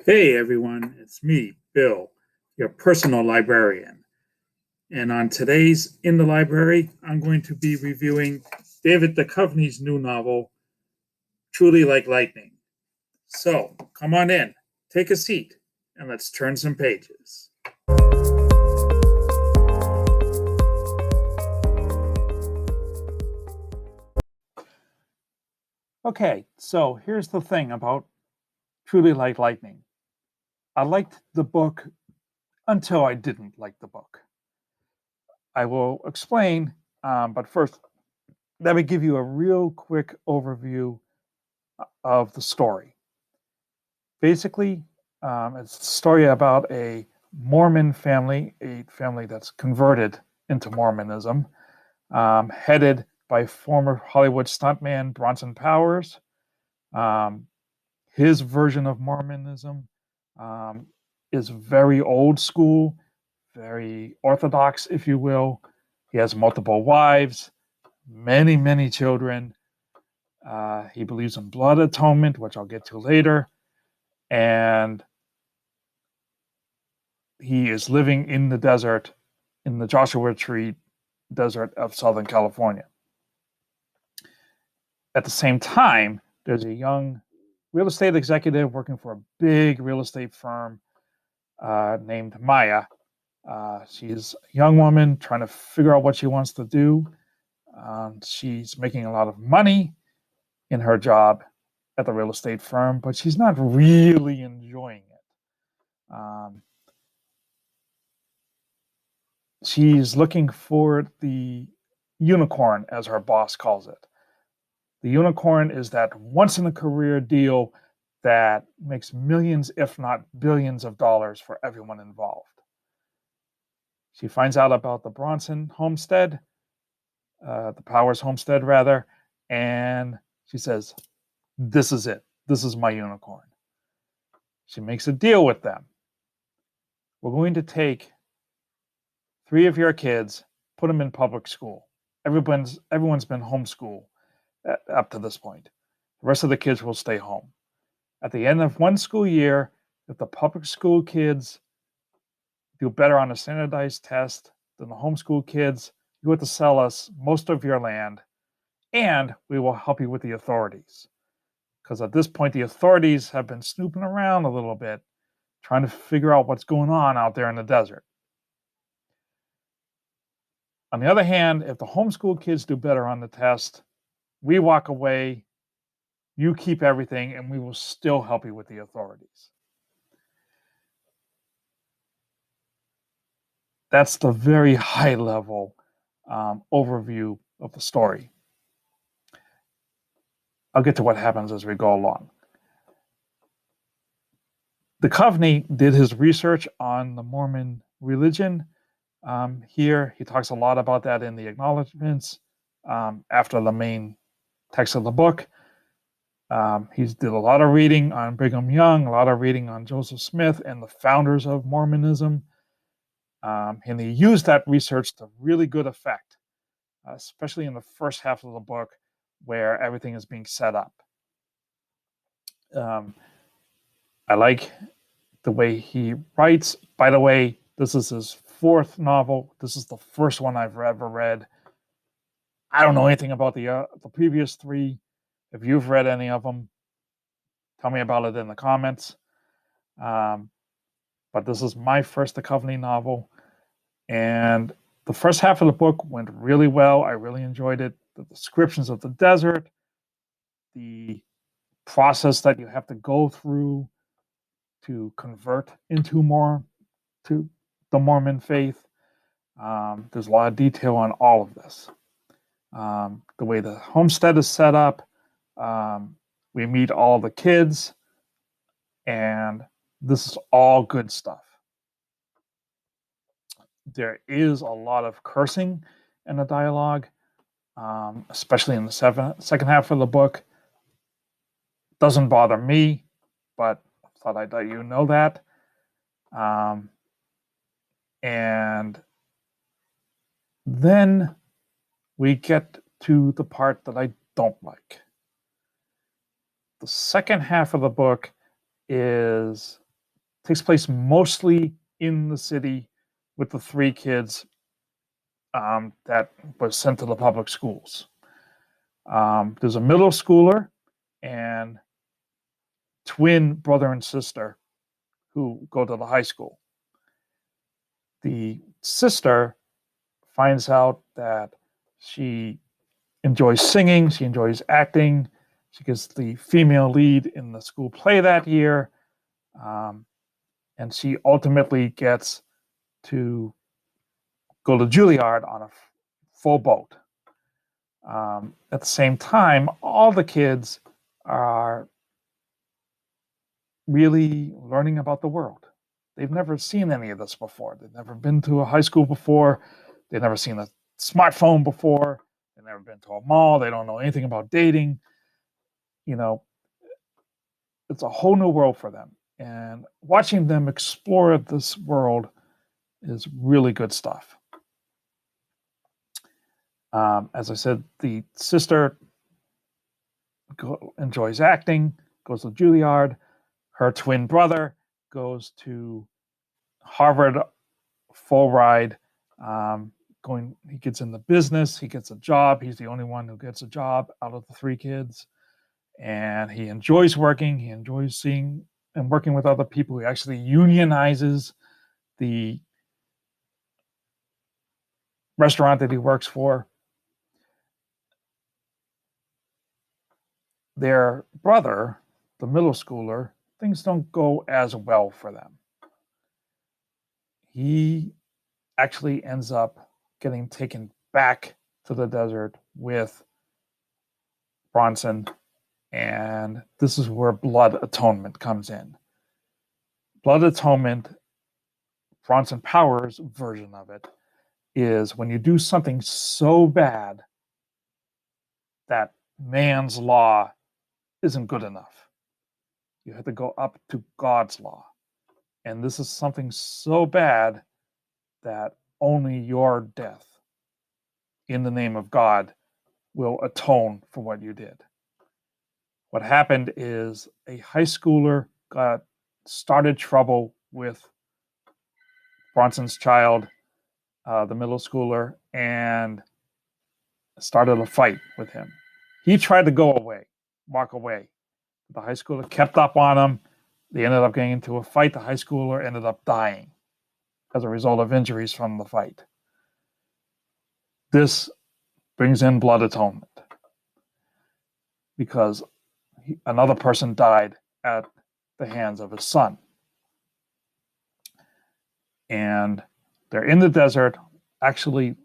Hey everyone, it's me, Bill, your personal librarian. And on today's In the Library, I'm going to be reviewing David Duchovny's new novel, Truly Like Lightning. So come on in, take a seat, and let's turn some pages. Okay, so here's the thing about Truly Like Lightning. I liked the book until I didn't like the book. I will explain, but first, let me give you a real quick overview of the story. Basically, it's a story about a Mormon family, a family that's converted into Mormonism, headed by former Hollywood stuntman Bronson Powers. Um, his version of Mormonism um, is very old school, very orthodox, if you will. He has multiple wives, many, many children. He believes in blood atonement, which I'll get to later. And he is living in the desert, in the Joshua Tree desert of Southern California. At the same time, there's a young real estate executive working for a big real estate firm named Maya. She's a young woman trying to figure out what she wants to do. She's making a lot of money in her job at the real estate firm, but she's not really enjoying it. She's looking for the unicorn, as her boss calls it. The unicorn is that once in a career deal that makes millions, if not billions of dollars for everyone involved. She finds out about the Bronson homestead, the Powers homestead rather, and she says, this is it. This is my unicorn. She makes a deal with them. We're going to take 3 of your kids, put them in public school. Everyone's been homeschooled up to this point. The rest of the kids will stay home. At the end of one school year, if the public school kids do better on a standardized test than the homeschool kids, you have to sell us most of your land, and we will help you with the authorities. Because at this point, the authorities have been snooping around a little bit, trying to figure out what's going on out there in the desert. On the other hand, if the homeschool kids do better on the test, we walk away, you keep everything, and we will still help you with the authorities. That's the very high level overview of the story. I'll get to what happens as we go along. Duchovny did his research on the Mormon religion. Here, he talks a lot about that in the acknowledgments after the main text of the book. He did a lot of reading on Brigham Young, a lot of reading on Joseph Smith and the founders of Mormonism. And he used that research to really good effect, especially in the first half of the book where everything is being set up. I like the way he writes. By the way, this is his 4th novel. This is the first one I've ever read. I don't know anything about the previous 3. If you've read any of them, tell me about it in the comments. But this is my first Duchovny novel. And the first half of the book went really well. I really enjoyed it. The descriptions of the desert, the process that you have to go through to convert into to the Mormon faith. There's a lot of detail on all of this. The way the homestead is set up, we meet all the kids, and this is all good stuff. There is a lot of cursing in the dialogue, especially in the second half of the book. Doesn't bother me, but I thought I'd let you know that. And then we get to the part that I don't like. The second half of the book is takes place mostly in the city with the three kids that was sent to the public schools. There's a middle schooler and twin brother and sister who go to the high school. The sister finds out that she enjoys singing, she enjoys acting, she gets the female lead in the school play that year, and she ultimately gets to go to Juilliard on a full boat. At the same time, all the kids are really learning about the world. They've never seen any of this before. They've never been to a high school before. They've never seen a smartphone before. They've never been to a mall. They don't know anything about dating. You know, it's a whole new world for them. And watching them explore this world is really good stuff. As I said, the sister enjoys acting, goes to Juilliard. Her twin brother goes to Harvard full ride. He gets in the business, he gets a job. He's the only one who gets a job out of the three kids. And he enjoys working. He enjoys seeing and working with other people. He actually unionizes the restaurant that he works for. Their brother, the middle schooler, things don't go as well for them. He actually ends up getting taken back to the desert with Bronson, and this is where Blood Atonement comes in. Blood Atonement, Bronson Powers' version of it, is when you do something so bad that man's law isn't good enough. You have to go up to God's law. And this is something so bad that only your death in the name of God will atone for what you did. What happened is a high schooler started trouble with Bronson's child, the middle schooler, and started a fight with him. He tried to walk away. The high schooler kept up on him. They ended up getting into a fight. The high schooler ended up dying as a result of injuries from the fight. This brings in Blood Atonement because another person died at the hands of his son. And they're in the desert, actually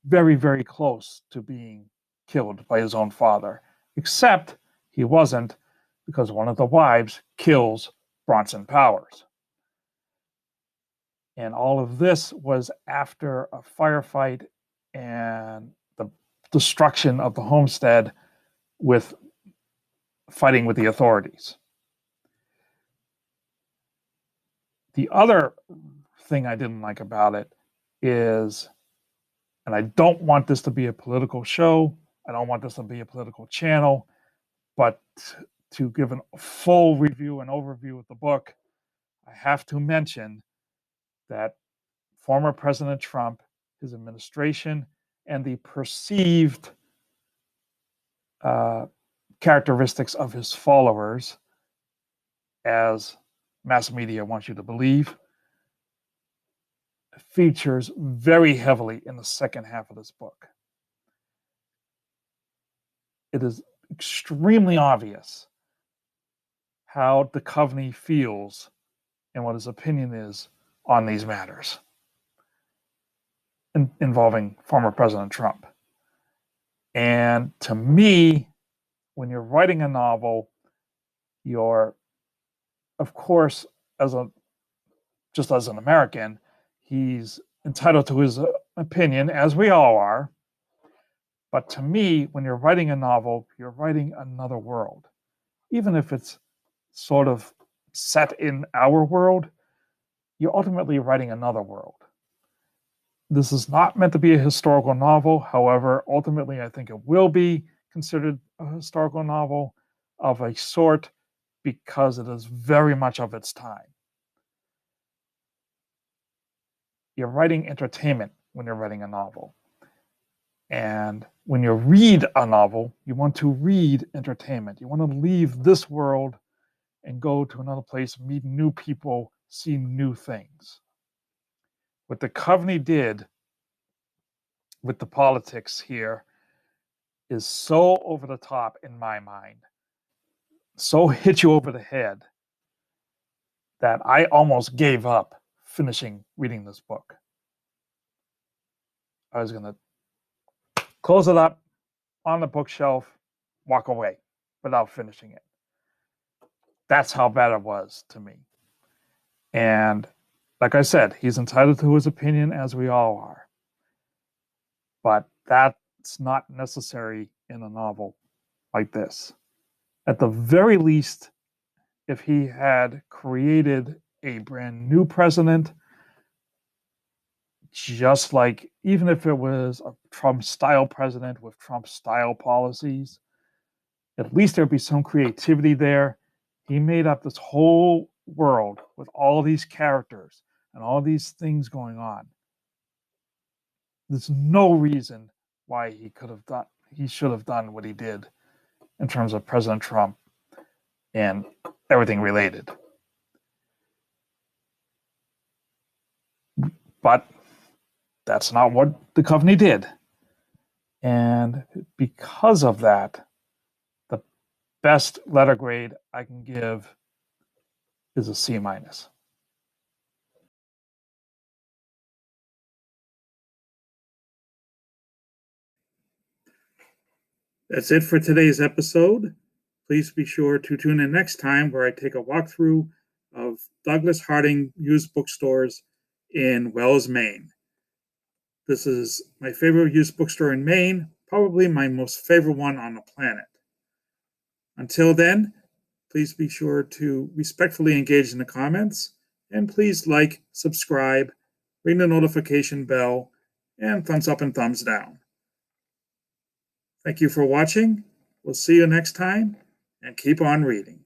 very, very close to being killed by his own father, except he wasn't, because one of the wives kills Bronson Powers. And all of this was after a firefight and the destruction of the homestead with fighting with the authorities. The other thing I didn't like about it is, and I don't want this to be a political show, I don't want this to be a political channel, but to give a full review and overview of the book, I have to mention that former President Trump, his administration, and the perceived characteristics of his followers, as mass media wants you to believe, features very heavily in the second half of this book. It is extremely obvious how Duchovny feels and what his opinion is on these matters involving former President Trump. And to me, when you're writing a novel, you're, of course, just as an American, he's entitled to his opinion, as we all are. But to me, when you're writing a novel, you're writing another world. Even if it's sort of set in our world, you're ultimately writing another world. This is not meant to be a historical novel. However, ultimately, I think it will be considered a historical novel of a sort because it is very much of its time. you're writing entertainment when you're writing a novel. And when you read a novel, you want to read entertainment. You want to leave this world and go to another place, meet new people, see new things. What Duchovny did with the politics here is so over the top in my mind, so hit you over the head, that I almost gave up finishing reading this book. I was going to close it up on the bookshelf, walk away without finishing it. That's how bad it was to me. And like I said, he's entitled to his opinion, as we all are. But that's not necessary in a novel like this. At the very least, if he had created a brand new president, just like, even if it was a Trump-style president with Trump-style policies, at least there'd be some creativity there. He made up this whole world with all these characters and all these things going on. There's no reason why he should have done what he did in terms of President Trump and everything related. But that's not what Duchovny did. And because of that, the best letter grade I can give is a C-. That's it for today's episode. Please be sure to tune in next time, where I take a walkthrough of Douglas Harding used bookstores in Wells, Maine. This is my favorite used bookstore in Maine, probably my most favorite one on the planet. Until then, please be sure to respectfully engage in the comments, and please like, subscribe, ring the notification bell, and thumbs up and thumbs down. Thank you for watching. We'll see you next time, and keep on reading.